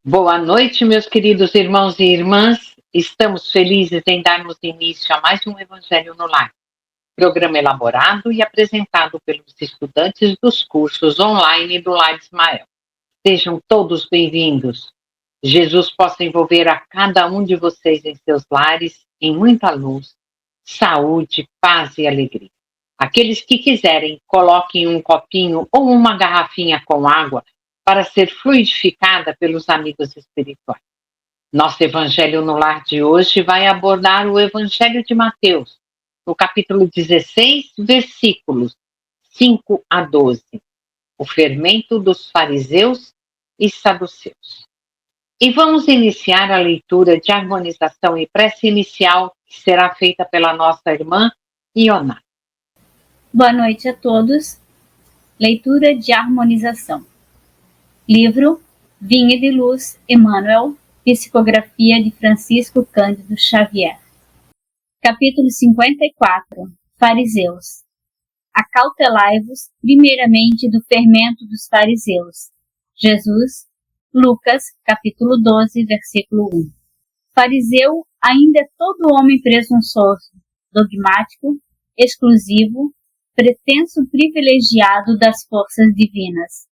Boa noite, meus queridos irmãos e irmãs. Estamos felizes em darmos início a mais um Evangelho no Lar, programa elaborado e apresentado pelos estudantes dos cursos online do Lar Ismael. Sejam todos bem-vindos. Jesus possa envolver a cada um de vocês em seus lares em muita luz, saúde, paz e alegria. Aqueles que quiserem, coloquem um copinho ou uma garrafinha com água para ser fluidificada pelos amigos espirituais. Nosso Evangelho no Lar de hoje vai abordar o Evangelho de Mateus, no capítulo 16, versículos 5 a 12, o fermento dos fariseus e saduceus. E vamos iniciar a leitura de harmonização e prece inicial, que será feita pela nossa irmã Ionara. Boa noite a todos. Leitura de harmonização. Livro Vinha de Luz, Emmanuel, psicografia de Francisco Cândido Xavier. Capítulo 54. Fariseus. Acautelai-vos primeiramente do fermento dos fariseus. Jesus, Lucas, capítulo 12, versículo 1. Fariseu ainda é todo homem presunçoso, dogmático, exclusivo, pretenso privilegiado das forças divinas.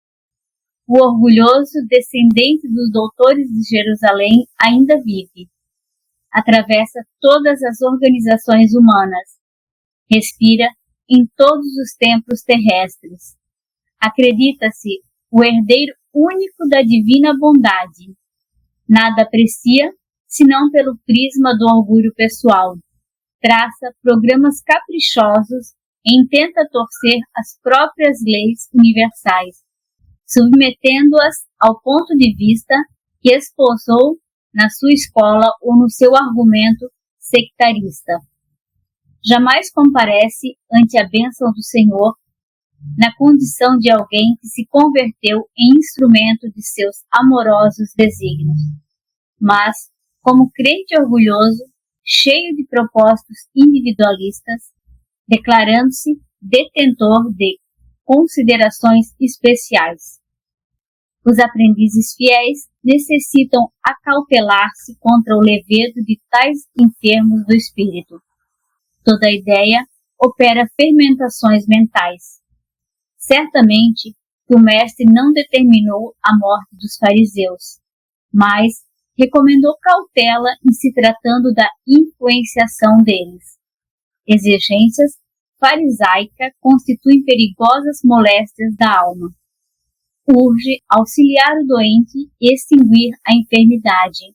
O orgulhoso descendente dos doutores de Jerusalém ainda vive. Atravessa todas as organizações humanas. Respira em todos os templos terrestres. Acredita-se o herdeiro único da divina bondade. Nada aprecia senão pelo prisma do orgulho pessoal. Traça programas caprichosos e intenta torcer as próprias leis universais, submetendo-as ao ponto de vista que esposou na sua escola ou no seu argumento sectarista. Jamais comparece ante a bênção do Senhor na condição de alguém que se converteu em instrumento de seus amorosos desígnios, mas, como crente orgulhoso, cheio de propósitos individualistas, declarando-se detentor de considerações especiais. Os aprendizes fiéis necessitam acautelar-se contra o levedo de tais enfermos do espírito. Toda ideia opera fermentações mentais. Certamente que o mestre não determinou a morte dos fariseus, mas recomendou cautela em se tratando da influenciação deles. Exigências farisaica constituem perigosas moléstias da alma. Urge auxiliar o doente e extinguir a enfermidade.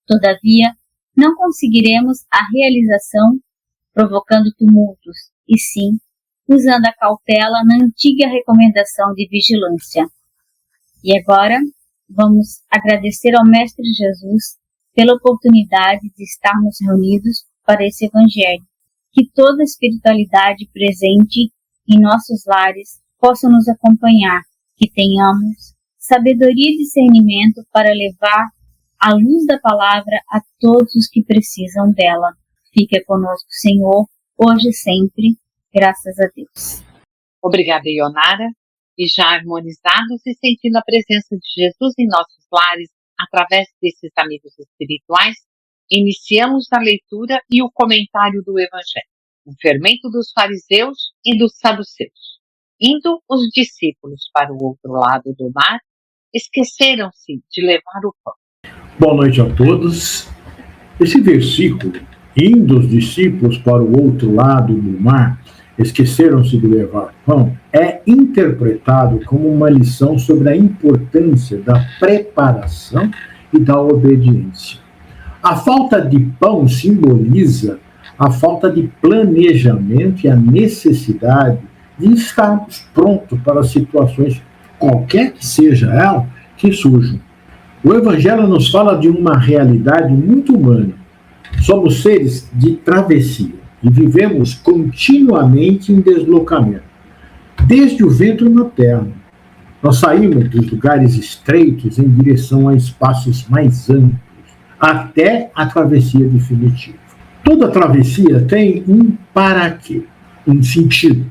Todavia, não conseguiremos a realização provocando tumultos, e sim, usando a cautela na antiga recomendação de vigilância. E agora, vamos agradecer ao Mestre Jesus pela oportunidade de estarmos reunidos para esse Evangelho. Que toda a espiritualidade presente em nossos lares possa nos acompanhar, que tenhamos sabedoria e discernimento para levar a luz da palavra a todos os que precisam dela. Fique conosco, Senhor, hoje e sempre, graças a Deus. Obrigada, Ionara. E já harmonizados e sentindo a presença de Jesus em nossos lares, através desses amigos espirituais, iniciamos a leitura e o comentário do Evangelho, o fermento dos fariseus e dos saduceus. Indo os discípulos para o outro lado do mar, esqueceram-se de levar o pão. Boa noite a todos. Esse versículo, indo os discípulos para o outro lado do mar, esqueceram-se de levar pão, é interpretado como uma lição sobre a importância da preparação e da obediência. A falta de pão simboliza a falta de planejamento e a necessidade de estarmos prontos para situações, qualquer que seja ela, que surjam. O Evangelho nos fala de uma realidade muito humana. Somos seres de travessia e vivemos continuamente em deslocamento. Desde o ventre materno, nós saímos dos lugares estreitos em direção a espaços mais amplos, até a travessia definitiva. Toda travessia tem um para quê, um sentido.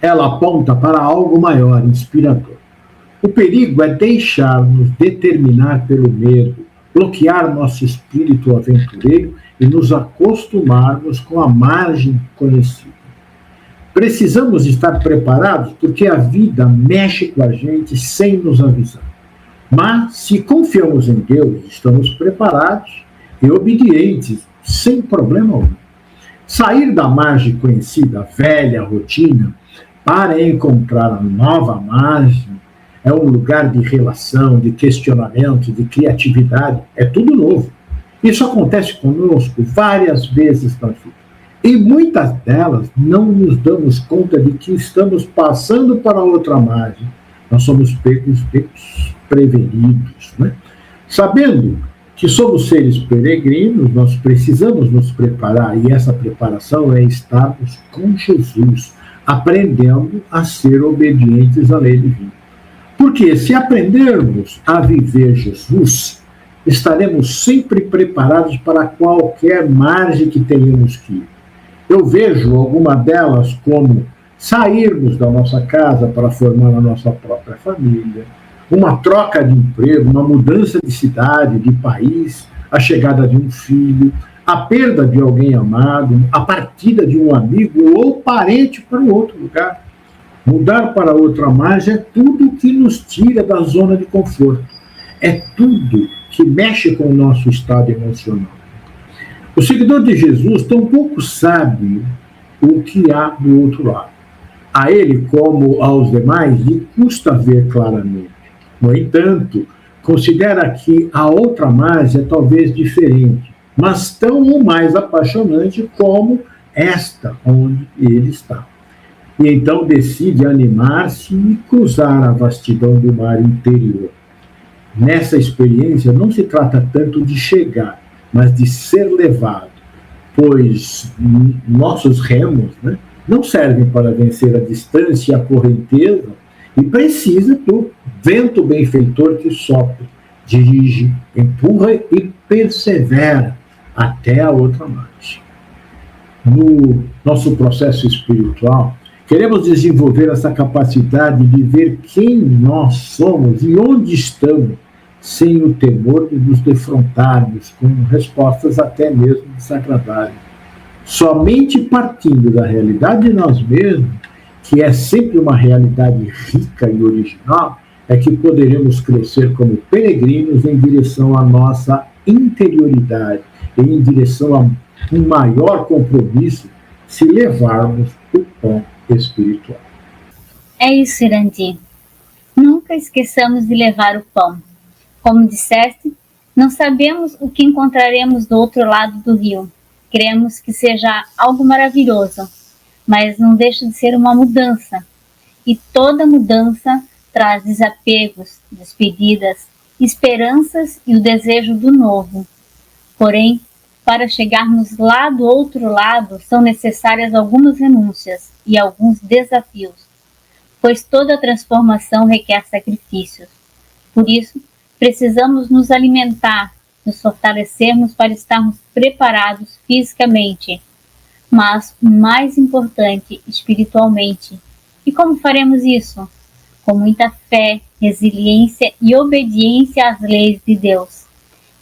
Ela aponta para algo maior, inspirador. O perigo é deixar-nos determinar pelo medo, bloquear nosso espírito aventureiro e nos acostumarmos com a margem conhecida. Precisamos estar preparados porque a vida mexe com a gente sem nos avisar. Mas, se confiamos em Deus, estamos preparados e obedientes, sem problema algum. Sair da margem conhecida, velha rotina, para encontrar a nova margem, é um lugar de relação, de questionamento, de criatividade, é tudo novo. Isso acontece conosco várias vezes na vida. E muitas delas não nos damos conta de que estamos passando para outra margem. Nós somos pegos prevenidos, né? Sabendo que somos seres peregrinos, nós precisamos nos preparar, e essa preparação é estarmos com Jesus, aprendendo a ser obedientes à lei divina. Porque se aprendermos a viver Jesus, estaremos sempre preparados para qualquer margem que tenhamos que ir. Eu vejo alguma delas como sairmos da nossa casa para formar a nossa própria família, uma troca de emprego, uma mudança de cidade, de país, a chegada de um filho, a perda de alguém amado, a partida de um amigo ou parente para um outro lugar. Mudar para outra margem é tudo que nos tira da zona de conforto. É tudo que mexe com o nosso estado emocional. O seguidor de Jesus tampouco sabe o que há do outro lado. A ele, como aos demais, lhe custa ver claramente. No entanto, considera que a outra margem é talvez diferente, mas tão ou mais apaixonante como esta onde ele está. E então decide animar-se e cruzar a vastidão do mar interior. Nessa experiência não se trata tanto de chegar, mas de ser levado, pois nossos remos, né, não servem para vencer a distância e a correnteza, e precisa do vento benfeitor que sopra, dirige, empurra e persevera até a outra margem. No nosso processo espiritual, queremos desenvolver essa capacidade de ver quem nós somos e onde estamos, sem o temor de nos defrontarmos com respostas até mesmo desagradáveis. Somente partindo da realidade de nós mesmos, que é sempre uma realidade rica e original, é que poderemos crescer como peregrinos em direção à nossa interioridade, e em direção a um maior compromisso, se levarmos o pão espiritual. É isso, Irandi. Nunca esqueçamos de levar o pão. Como disseste, não sabemos o que encontraremos do outro lado do rio. Queremos que seja algo maravilhoso, mas não deixa de ser uma mudança. E toda mudança traz desapegos, despedidas, esperanças e o desejo do novo. Porém, para chegarmos lá do outro lado, são necessárias algumas renúncias e alguns desafios, pois toda transformação requer sacrifícios. Por isso, precisamos nos alimentar, nos fortalecermos para estarmos preparados fisicamente, mas o mais importante, espiritualmente. E como faremos isso? Com muita fé, resiliência e obediência às leis de Deus,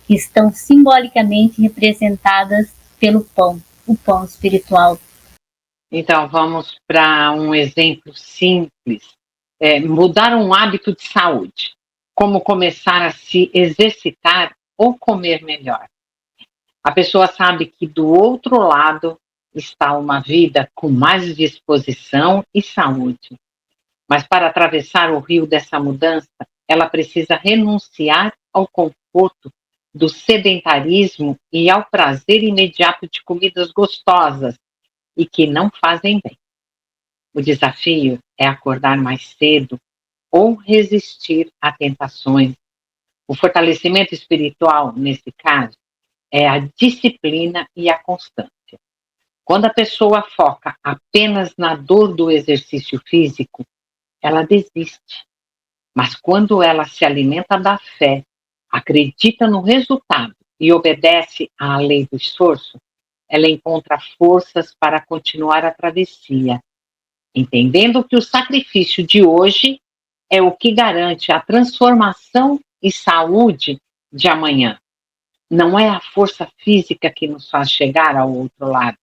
que estão simbolicamente representadas pelo pão, o pão espiritual. Então, vamos para um exemplo simples. Mudar um hábito de saúde. Como começar a se exercitar ou comer melhor. A pessoa sabe que do outro lado está uma vida com mais disposição e saúde. Mas para atravessar o rio dessa mudança, ela precisa renunciar ao conforto do sedentarismo e ao prazer imediato de comidas gostosas e que não fazem bem. O desafio é acordar mais cedo ou resistir a tentações. O fortalecimento espiritual, nesse caso, é a disciplina e a constância. Quando a pessoa foca apenas na dor do exercício físico, ela desiste. Mas quando ela se alimenta da fé, acredita no resultado e obedece à lei do esforço, ela encontra forças para continuar a travessia, entendendo que o sacrifício de hoje é o que garante a transformação e saúde de amanhã. Não é a força física que nos faz chegar ao outro lado,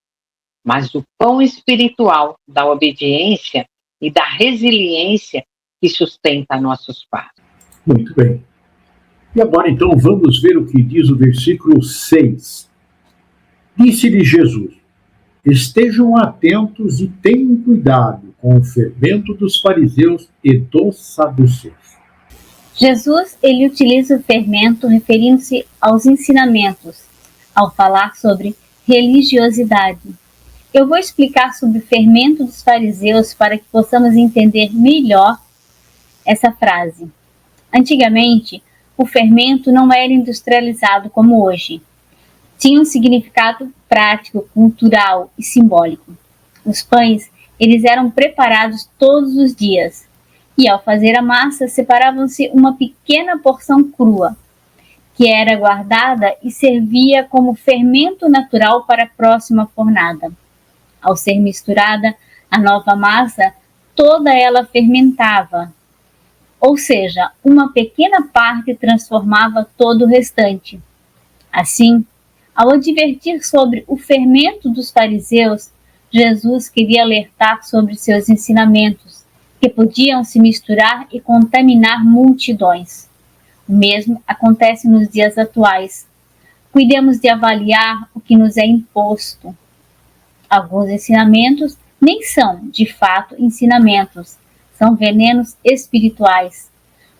mas o pão espiritual da obediência e da resiliência que sustenta nossos passos. Muito bem. E agora, então, vamos ver o que diz o versículo 6. Disse-lhe Jesus: estejam atentos e tenham cuidado com o fermento dos fariseus e dos saduceus. Jesus, ele utiliza o fermento referindo-se aos ensinamentos, ao falar sobre religiosidade. Eu vou explicar sobre o fermento dos fariseus para que possamos entender melhor essa frase. Antigamente, o fermento não era industrializado como hoje. Tinha um significado prático, cultural e simbólico. Os pães, eles eram preparados todos os dias. E ao fazer a massa, separavam-se uma pequena porção crua, que era guardada e servia como fermento natural para a próxima fornada. Ao ser misturada a nova massa, toda ela fermentava, ou seja, uma pequena parte transformava todo o restante. Assim, ao advertir sobre o fermento dos fariseus, Jesus queria alertar sobre seus ensinamentos, que podiam se misturar e contaminar multidões. O mesmo acontece nos dias atuais. Cuidemos de avaliar o que nos é imposto. Alguns ensinamentos nem são, de fato, ensinamentos, são venenos espirituais.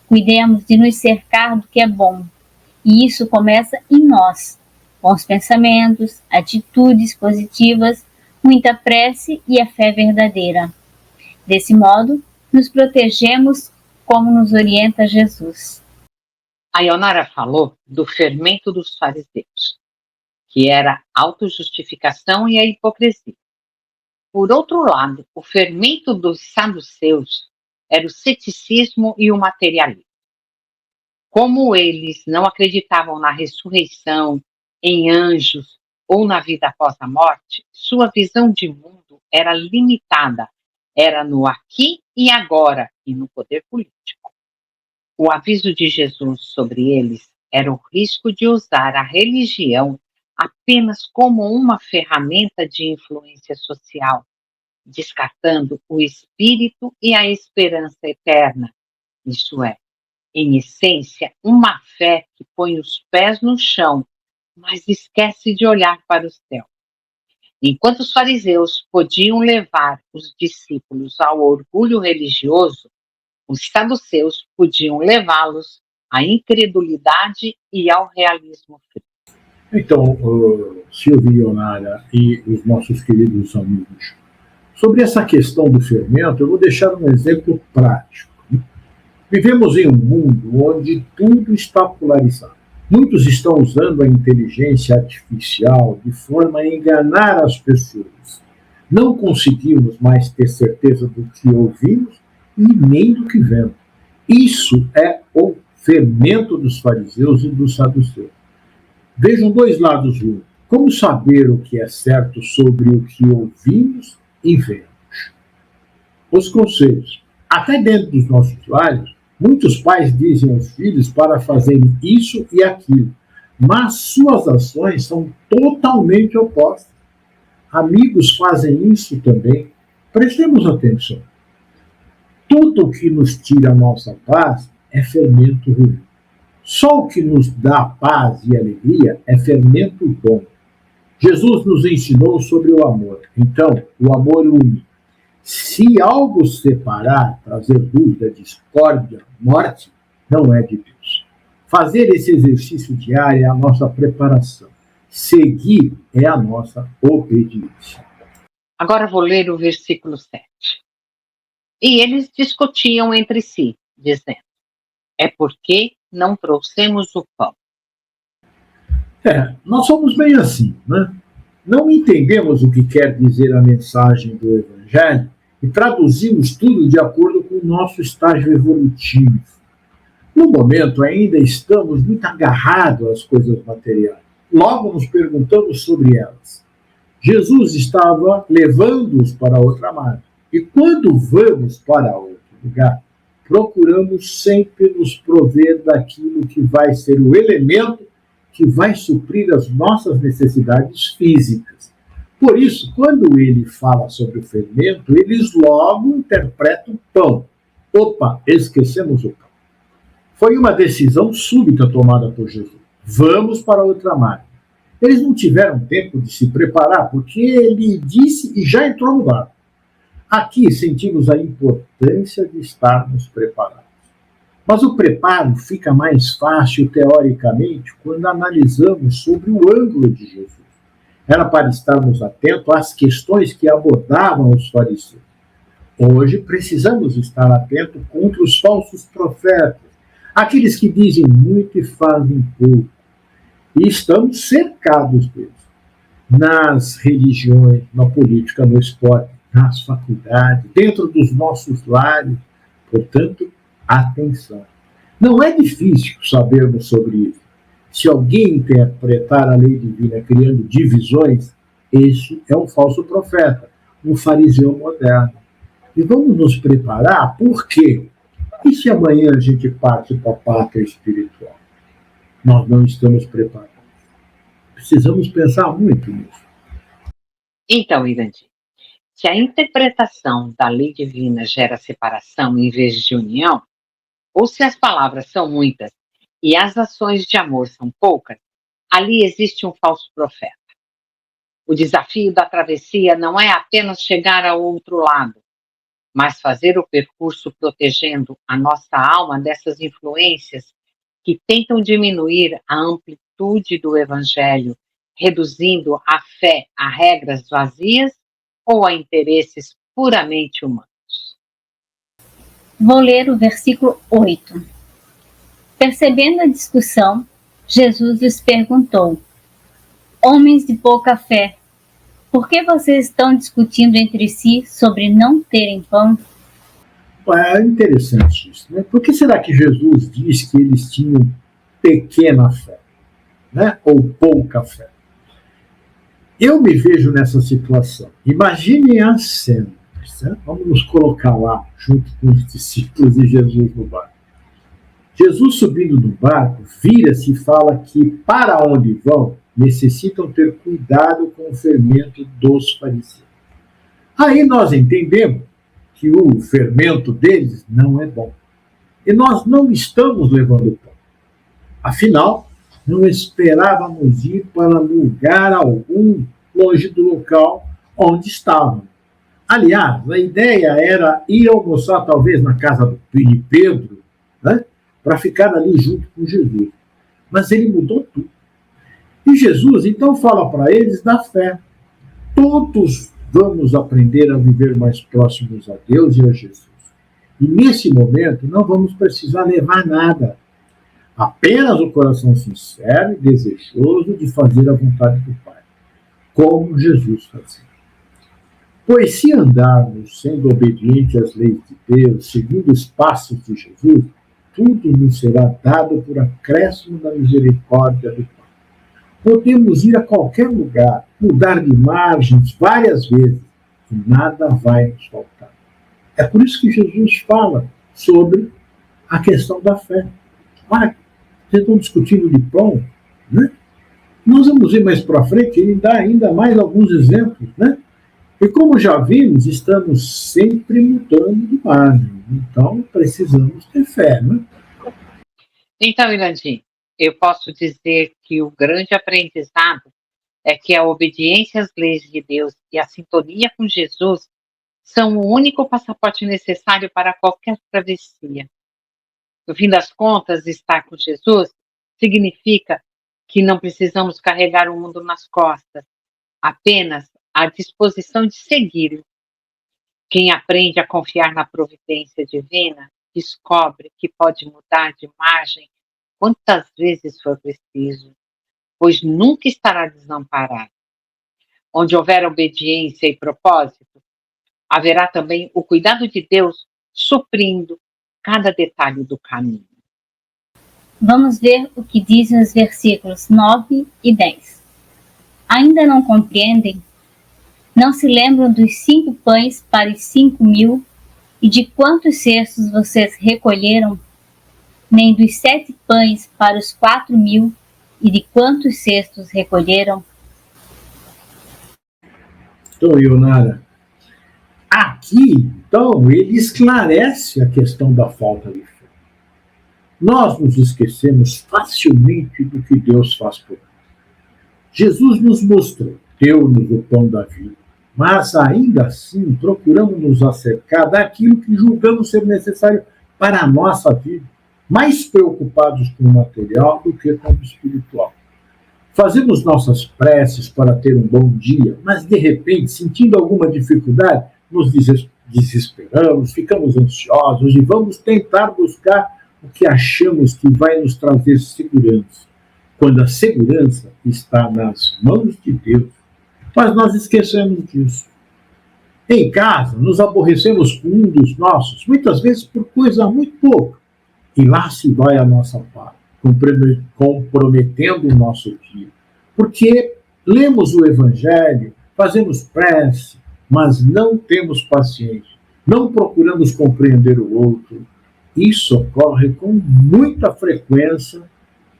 Cuidemos de nos cercar do que é bom. E isso começa em nós, com os pensamentos, atitudes positivas, muita prece e a fé verdadeira. Desse modo, nos protegemos como nos orienta Jesus. A Ionara falou do fermento dos fariseus, que era a autojustificação e a hipocrisia. Por outro lado, o fermento dos saduceus era o ceticismo e o materialismo. Como eles não acreditavam na ressurreição, em anjos ou na vida após a morte, sua visão de mundo era limitada, era no aqui e agora e no poder político. O aviso de Jesus sobre eles era o risco de usar a religião apenas como uma ferramenta de influência social, descartando o espírito e a esperança eterna, isso é, em essência, uma fé que põe os pés no chão, mas esquece de olhar para o céu. Enquanto os fariseus podiam levar os discípulos ao orgulho religioso, os saduceus podiam levá-los à incredulidade e ao realismo frio. Então, Silvia e Ionara e os nossos queridos amigos, sobre essa questão do fermento, eu vou deixar um exemplo prático. Vivemos em um mundo onde tudo está polarizado. Muitos estão usando a inteligência artificial de forma a enganar as pessoas. Não conseguimos mais ter certeza do que ouvimos e nem do que vemos. Isso é o fermento dos fariseus e dos saduceus. Vejam dois lados juntos. Como saber o que é certo sobre o que ouvimos e vemos? Os conselhos. Até dentro dos nossos lares, muitos pais dizem aos filhos para fazerem isso e aquilo, mas suas ações são totalmente opostas. Amigos fazem isso também. Prestemos atenção. Tudo que nos tira a nossa paz é fermento ruim. Só o que nos dá paz e alegria é fermento bom. Jesus nos ensinou sobre o amor. Então, o amor une. Se algo separar, trazer dúvida, discórdia, morte, não é de Deus. Fazer esse exercício diário é a nossa preparação. Seguir é a nossa obediência. Agora vou ler o versículo 7. E eles discutiam entre si, dizendo: é porque não trouxemos o pão. Nós somos bem assim, né? Não entendemos o que quer dizer a mensagem do Evangelho e traduzimos tudo de acordo com o nosso estágio evolutivo. No momento, ainda estamos muito agarrados às coisas materiais. Logo nos perguntamos sobre elas. Jesus estava levando-os para outra margem. E quando vamos para outro lugar, procuramos sempre nos prover daquilo que vai ser o elemento que vai suprir as nossas necessidades físicas. Por isso, quando ele fala sobre o fermento, eles logo interpretam o pão. Opa, esquecemos o pão. Foi uma decisão súbita tomada por Jesus. Vamos para outra margem. Eles não tiveram tempo de se preparar, porque ele disse e já entrou no barco. Aqui sentimos a importância de estarmos preparados. Mas o preparo fica mais fácil, teoricamente, quando analisamos sobre o ângulo de Jesus. Era para estarmos atentos às questões que abordavam os fariseus. Hoje precisamos estar atentos contra os falsos profetas, aqueles que dizem muito e fazem pouco. E estamos cercados deles. Nas religiões, na política, no esporte, nas faculdades, dentro dos nossos lares. Portanto, atenção. Não é difícil sabermos sobre isso. Se alguém interpretar a lei divina criando divisões, esse é um falso profeta, um fariseu moderno. E vamos nos preparar, por quê? E se amanhã a gente parte para a pátria espiritual? Nós não estamos preparados. Precisamos pensar muito nisso. Então, Irandir, se a interpretação da lei divina gera separação em vez de união, ou se as palavras são muitas e as ações de amor são poucas, ali existe um falso profeta. O desafio da travessia não é apenas chegar ao outro lado, mas fazer o percurso protegendo a nossa alma dessas influências que tentam diminuir a amplitude do Evangelho, reduzindo a fé a regras vazias ou a interesses puramente humanos. Vou ler o versículo 8. Percebendo a discussão, Jesus lhes perguntou: Homens de pouca fé, por que vocês estão discutindo entre si sobre não terem pão? É interessante isso, né? Por que será que Jesus diz que eles tinham pequena fé, né? Ou pouca fé? Eu me vejo nessa situação. Imaginem a cena. Certo? Vamos nos colocar lá, junto com os discípulos de Jesus no barco. Jesus subindo no barco, vira-se e fala que para onde vão, necessitam ter cuidado com o fermento dos fariseus. Aí nós entendemos que o fermento deles não é bom. E nós não estamos levando pão. Afinal, não esperávamos ir para lugar algum longe do local onde estávamos. Aliás, a ideia era ir almoçar talvez na casa de Pedro, né, para ficar ali junto com Jesus. Mas ele mudou tudo. E Jesus então fala para eles da fé. Todos vamos aprender a viver mais próximos a Deus e a Jesus. E nesse momento não vamos precisar levar nada. Apenas o coração sincero e desejoso de fazer a vontade do Pai, como Jesus fazia. Pois se andarmos sendo obedientes às leis de Deus, seguindo os passos de Jesus, tudo nos será dado por acréscimo da misericórdia do Pai. Podemos ir a qualquer lugar, mudar de margens várias vezes, e nada vai nos faltar. É por isso que Jesus fala sobre a questão da fé. Olha, vocês estão discutindo de pão, né? Nós vamos ver mais para frente, ele dá ainda mais alguns exemplos, né? E como já vimos, estamos sempre mudando de margem. Então, precisamos ter fé, né? Então, Irandir, eu posso dizer que o grande aprendizado é que a obediência às leis de Deus e a sintonia com Jesus são o único passaporte necessário para qualquer travessia. No fim das contas, estar com Jesus significa que não precisamos carregar o mundo nas costas, apenas à disposição de segui-lo. Quem aprende a confiar na providência divina descobre que pode mudar de margem quantas vezes for preciso, pois nunca estará desamparado. Onde houver obediência e propósito, haverá também o cuidado de Deus suprindo cada detalhe do caminho. Vamos ver o que dizem os versículos 9 e 10. Ainda não compreendem? Não se lembram dos 5 pães para os 5.000 E de quantos cestos vocês recolheram? Nem dos 7 pães para os 4.000, e de quantos cestos recolheram? Então, Ionara, aqui, então, ele esclarece a questão da falta de fé. Nós nos esquecemos facilmente do que Deus faz por nós. Jesus nos mostrou, deu-nos o pão da vida, mas ainda assim procuramos nos acercar daquilo que julgamos ser necessário para a nossa vida, mais preocupados com o material do que com o espiritual. Fazemos nossas preces para ter um bom dia, mas de repente, sentindo alguma dificuldade, nos desesperamos, ficamos ansiosos e vamos tentar buscar o que achamos que vai nos trazer segurança, quando a segurança está nas mãos de Deus. Mas nós esquecemos disso. Em casa, nos aborrecemos com um dos nossos, muitas vezes por coisa muito pouca, e lá se vai a nossa paz, comprometendo o nosso dia. Porque lemos o Evangelho, fazemos prece, mas não temos paciência, não procuramos compreender o outro. Isso ocorre com muita frequência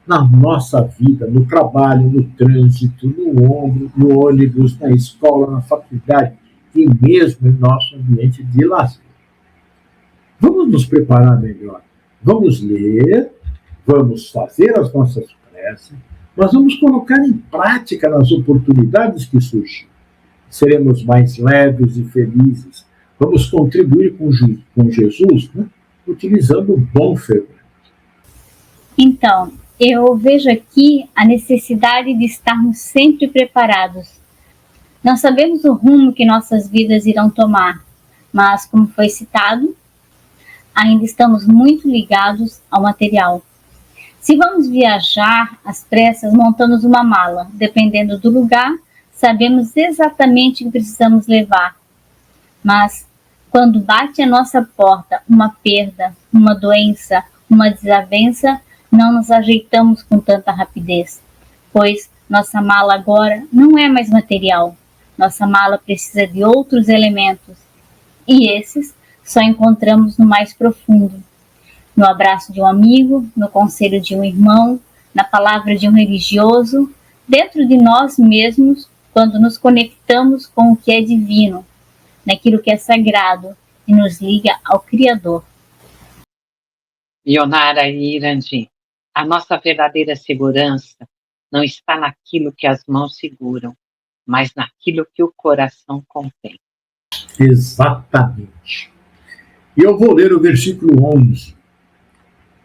na nossa vida, no trabalho, no trânsito, no ônibus, na escola, na faculdade e mesmo em nosso ambiente de lazer. Vamos nos preparar melhor. Vamos ler, vamos fazer as nossas preces, mas vamos colocar em prática nas oportunidades que surgem. Seremos mais leves e felizes. Vamos contribuir com Jesus, né? Utilizando o bom fermento. Então, eu vejo aqui a necessidade de estarmos sempre preparados. Não sabemos o rumo que nossas vidas irão tomar, mas, como foi citado, ainda estamos muito ligados ao material. Se vamos viajar às pressas, montamos uma mala. Dependendo do lugar, sabemos exatamente o que precisamos levar. Mas, quando bate à nossa porta uma perda, uma doença, uma desavença, não nos ajeitamos com tanta rapidez, pois nossa mala agora não é mais material. Nossa mala precisa de outros elementos, e esses só encontramos no mais profundo, no abraço de um amigo, no conselho de um irmão, na palavra de um religioso, dentro de nós mesmos, quando nos conectamos com o que é divino, naquilo que é sagrado e nos liga ao Criador. Ionara e Irandi, a nossa verdadeira segurança não está naquilo que as mãos seguram, mas naquilo que o coração contém. Exatamente. E eu vou ler o versículo 11.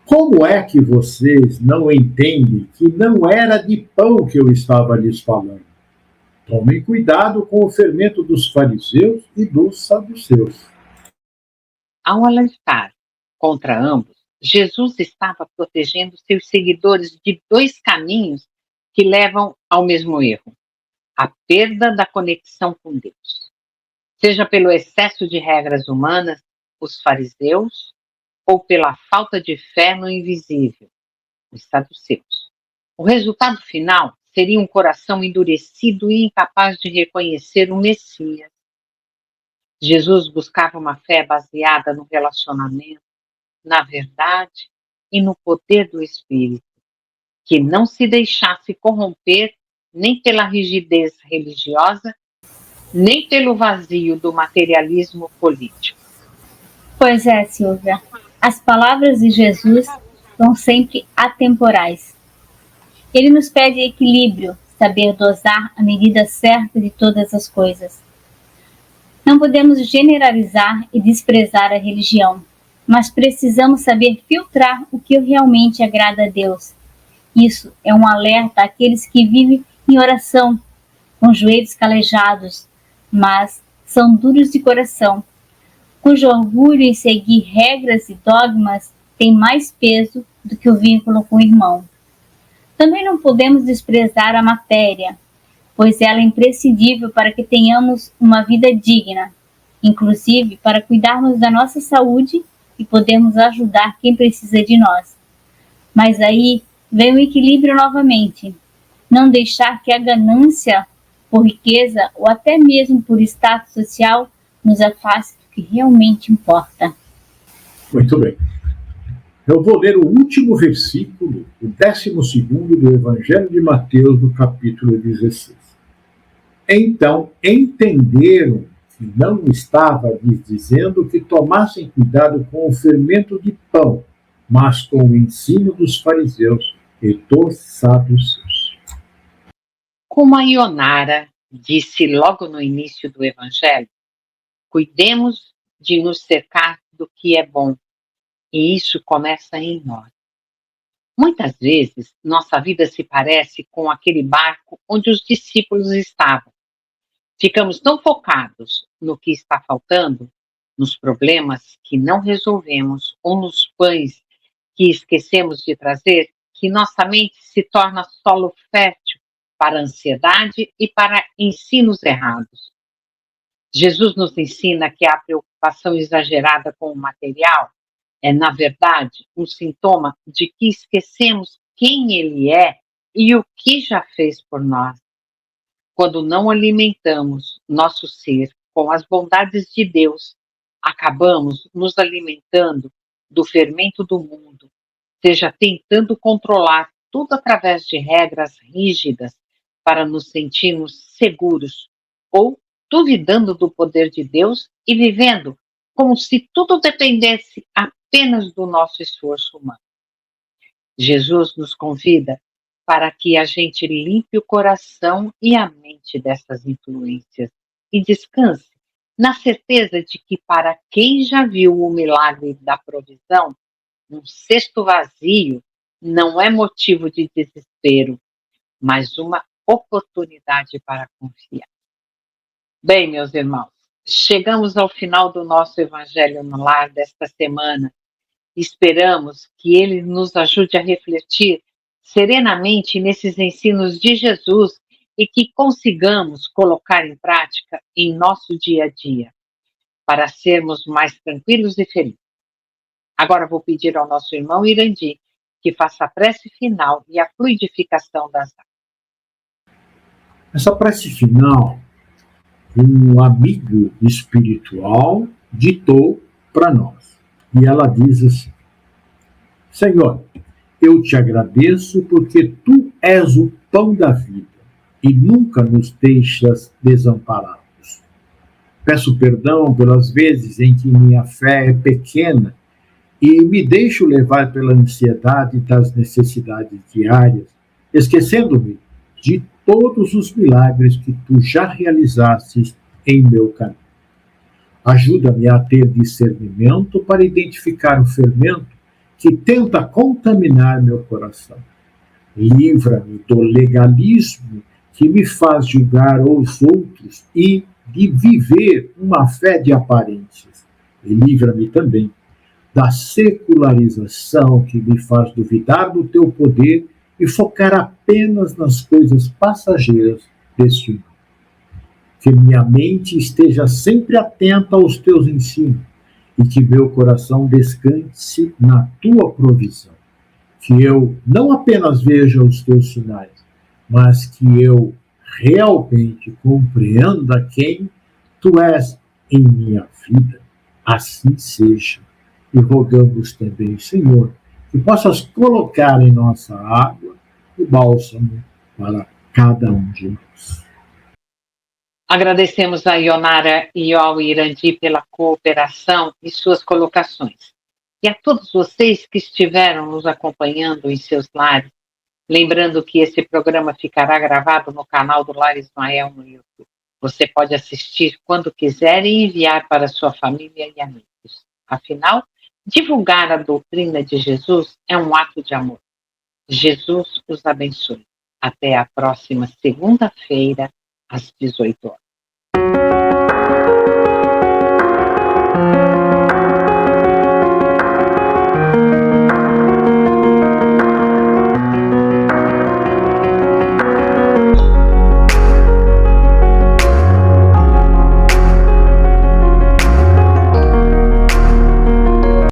Como é que vocês não entendem que não era de pão que eu estava lhes falando? Tomem cuidado com o fermento dos fariseus e dos saduceus. Ao alertar contra ambos, Jesus estava protegendo seus seguidores de 2 caminhos que levam ao mesmo erro: a perda da conexão com Deus. Seja pelo excesso de regras humanas, os fariseus, ou pela falta de fé no invisível, os saduceus. O resultado final seria um coração endurecido e incapaz de reconhecer o Messias. Jesus buscava uma fé baseada no relacionamento, na verdade e no poder do Espírito, que não se deixasse corromper nem pela rigidez religiosa, nem pelo vazio do materialismo político. Pois é, Silvia, as palavras de Jesus são sempre atemporais. Ele nos pede equilíbrio, saber dosar a medida certa de todas as coisas. Não podemos generalizar e desprezar a religião, mas precisamos saber filtrar o que realmente agrada a Deus. Isso é um alerta àqueles que vivem em oração, com joelhos calejados, mas são duros de coração, cujo orgulho em seguir regras e dogmas tem mais peso do que o vínculo com o irmão. Também não podemos desprezar a matéria, pois ela é imprescindível para que tenhamos uma vida digna, inclusive para cuidarmos da nossa saúde e podermos ajudar quem precisa de nós. Mas aí vem o equilíbrio novamente. Não deixar que a ganância por riqueza ou até mesmo por status social nos afaste que realmente importa. Muito bem. Eu vou ler o último versículo, o 12º do Evangelho de Mateus, do capítulo 16. Então entenderam que não estava lhes dizendo que tomassem cuidado com o fermento de pão, mas com o ensino dos fariseus e dos saduceus. Como a Ionara disse logo no início do Evangelho, cuidemos de nos cercar do que é bom, e isso começa em nós. Muitas vezes, nossa vida se parece com aquele barco onde os discípulos estavam. Ficamos tão focados no que está faltando, nos problemas que não resolvemos ou nos pães que esquecemos de trazer, que nossa mente se torna solo fértil para ansiedade e para ensinos errados. Jesus nos ensina que a preocupação exagerada com o material é, na verdade, um sintoma de que esquecemos quem Ele é e o que já fez por nós. Quando não alimentamos nosso ser com as bondades de Deus, acabamos nos alimentando do fermento do mundo, seja tentando controlar tudo através de regras rígidas para nos sentirmos seguros, ou duvidando do poder de Deus e vivendo como se tudo dependesse apenas do nosso esforço humano. Jesus nos convida para que a gente limpe o coração e a mente dessas influências e descanse na certeza de que para quem já viu o milagre da provisão, um cesto vazio não é motivo de desespero, mas uma oportunidade para confiar. Bem, meus irmãos, chegamos ao final do nosso Evangelho no Lar desta semana. Esperamos que ele nos ajude a refletir serenamente nesses ensinos de Jesus e que consigamos colocar em prática em nosso dia a dia, para sermos mais tranquilos e felizes. Agora vou pedir ao nosso irmão Irandi que faça a prece final e a fluidificação das águas. Essa prece final, um amigo espiritual ditou para nós. E ela diz assim: Senhor, eu te agradeço porque tu és o pão da vida e nunca nos deixas desamparados. Peço perdão pelas vezes em que minha fé é pequena e me deixo levar pela ansiedade das necessidades diárias, esquecendo-me de todos os milagres que tu já realizastes em meu caminho. Ajuda-me a ter discernimento para identificar o fermento que tenta contaminar meu coração. Livra-me do legalismo que me faz julgar os outros e de viver uma fé de aparências. E livra-me também da secularização que me faz duvidar do teu poder e focar apenas nas coisas passageiras deste mundo. Que minha mente esteja sempre atenta aos teus ensinos e que meu coração descanse na tua provisão. Que eu não apenas veja os teus sinais, mas que eu realmente compreenda quem tu és em minha vida. Assim seja. E rogamos também, Senhor, que possas colocar em nossa água o bálsamo para cada um de nós. Agradecemos a Ionara e ao Irandi pela cooperação e suas colocações. E a todos vocês que estiveram nos acompanhando em seus lares, lembrando que esse programa ficará gravado no canal do Lar Ismael no YouTube. Você pode assistir quando quiser e enviar para sua família e amigos. Afinal, divulgar a doutrina de Jesus é um ato de amor. Jesus os abençoe. Até a próxima segunda-feira, às 18 horas.